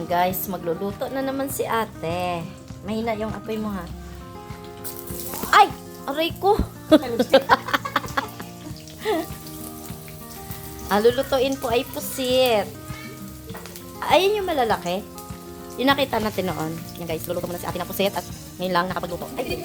Ayan guys, magluluto na naman si ate. Mahina yung apoy mo ha. Ay! Aray ko! Lulutuin po ay pusit. Ayun yung malalaki. Yung nakita natin noon. Yan guys, luluto muna si ate ng pusit at ngayon lang nakapagluto. Ay!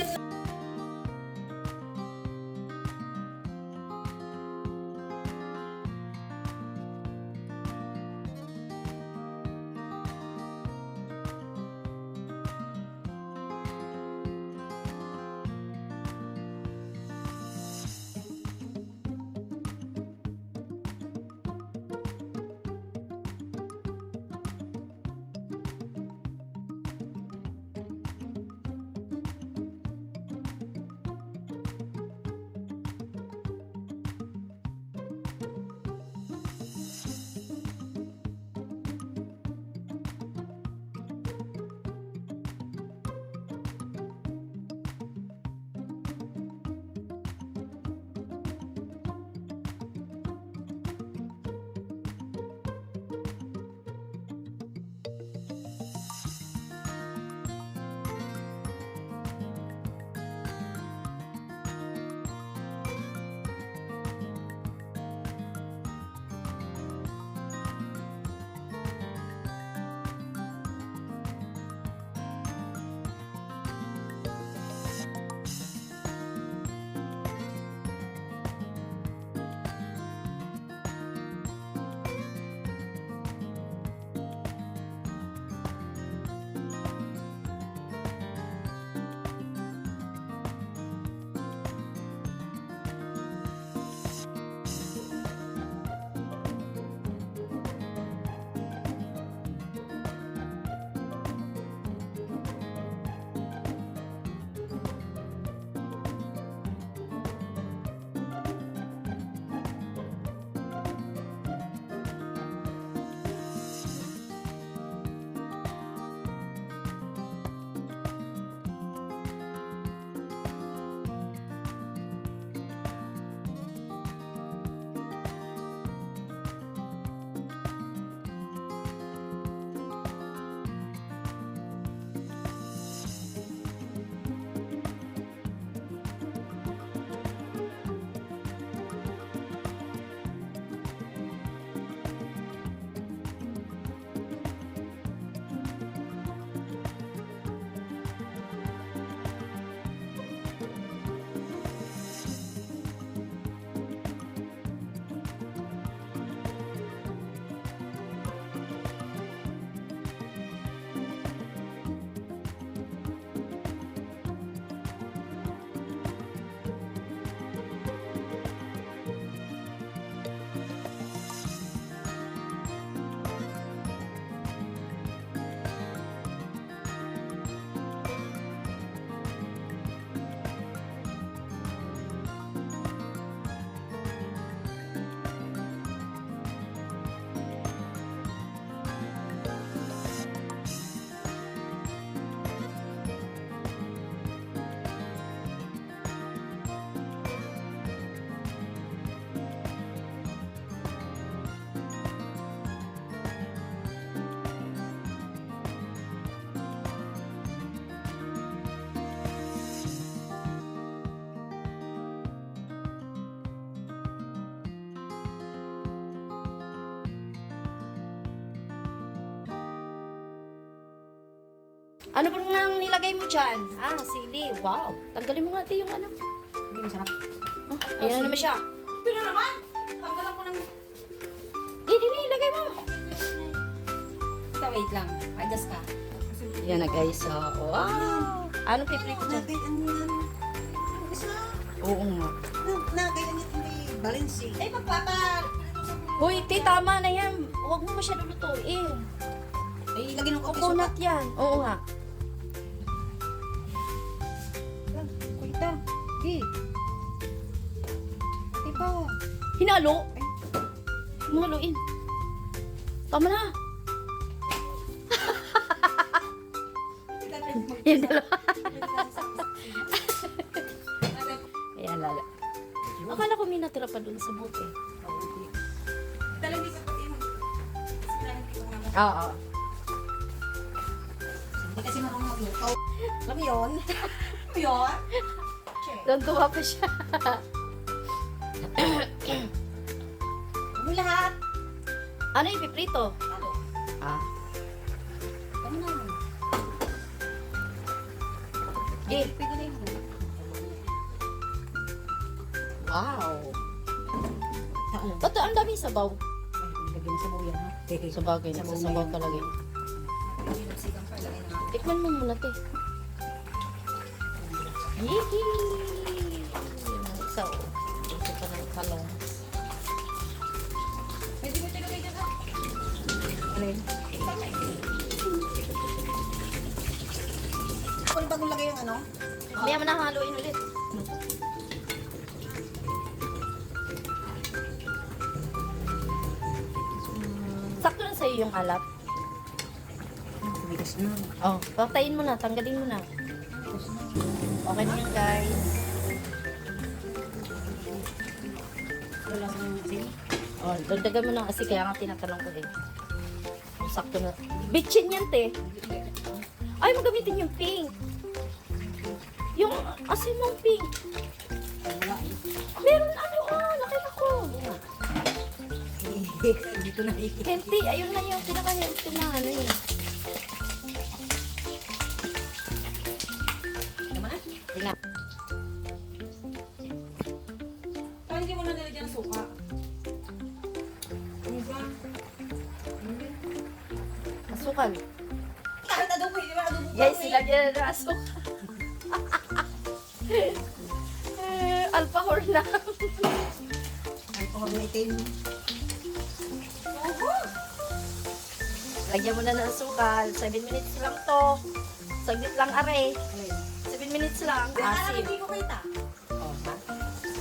Ano ba nang nilagay mo dyan? Sili. Wow. Tanggalin mo nga ate yung ano. Hindi masarap. Ayan na naman siya. Ito na naman! Tanggalan ko ng... Hindi na ilagay mo. Basta wait lang. Adjust ka. Ayan na guys. Wow. Anong piprito ko dyan? Nagay ano yan? Ano isa? Oo nga. Nagay ano yan may balensi. Eh, magpapal! Hoy, te, tama na yan. Huwag mo masyado lutuin. Eh, ilagay ng kopi Coconut yan. Oo nga. Kuita. Di. Diba? Hinalo. Mahaluin. Tama na. Yan dalawa. Ayan, lala. Akala ko may natira pa dun sa bote. Talagang di ka pati mo. Oo. Hindi kasi marunong magluto. Alam mo yun? Alam mo yun? Check. Tuntua pa siya. Ano lahat? Ano yung piprito? Ano? Ah. Ano na? Eh, Pwede na yun. wow. Saan? Ba't ang dami sabaw? Ay, lagyan sa buyan ha. Sa bagay, Sabaw na nagsasabaw yun. talaga. yun. Hindi nagsigang pa lang na. Tikman mo muna, te. Yee! Isa, oh. Ito pa ng talong. Pwede mo talaga dyan ha? Ano yun? Kung bagong lagay yung ano? Mamaya mo na haluin ulit. Sakto na sa'yo yung alat. Tumigas na. Oh, patayin mo na, tanggalin mo na. Okay na yun, guys. Wala kang asin. Oh, dagdagan mo na kasi kaya nga tinatanong ko eh. Sakto na. Bitchin yan, te. Ay, magamitin yung pink. Yung asin mong pink. Wala eh. Meron ano, nakita ko. Dito na eh. Healthy, ayun na yung pinaka-healthy na ano yun. Tama na? Tingnan. Parang hindi mo na nilagyan ng suka. Ano ba? Asukal. Kahit adobo, hindi ba adobo? Guys, silagyan na ng asukal. Alpahor na. Ay, pangamitin. Lagyan mo na ng asukal. 7 minutes lang to. Saglit lang, are. 7 minutes lang. Asim. Asim. Hindi ko kita. Oh, ha?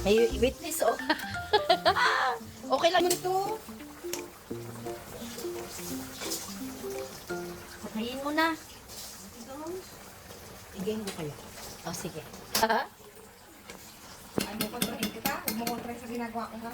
May witness, oh. Okay lang yun ito. Patayin mo na. Igayin ko kayo. Oh, sige. Ano, kontrahin kita? Huwag mo kontrahin sa ginagawa ko ha?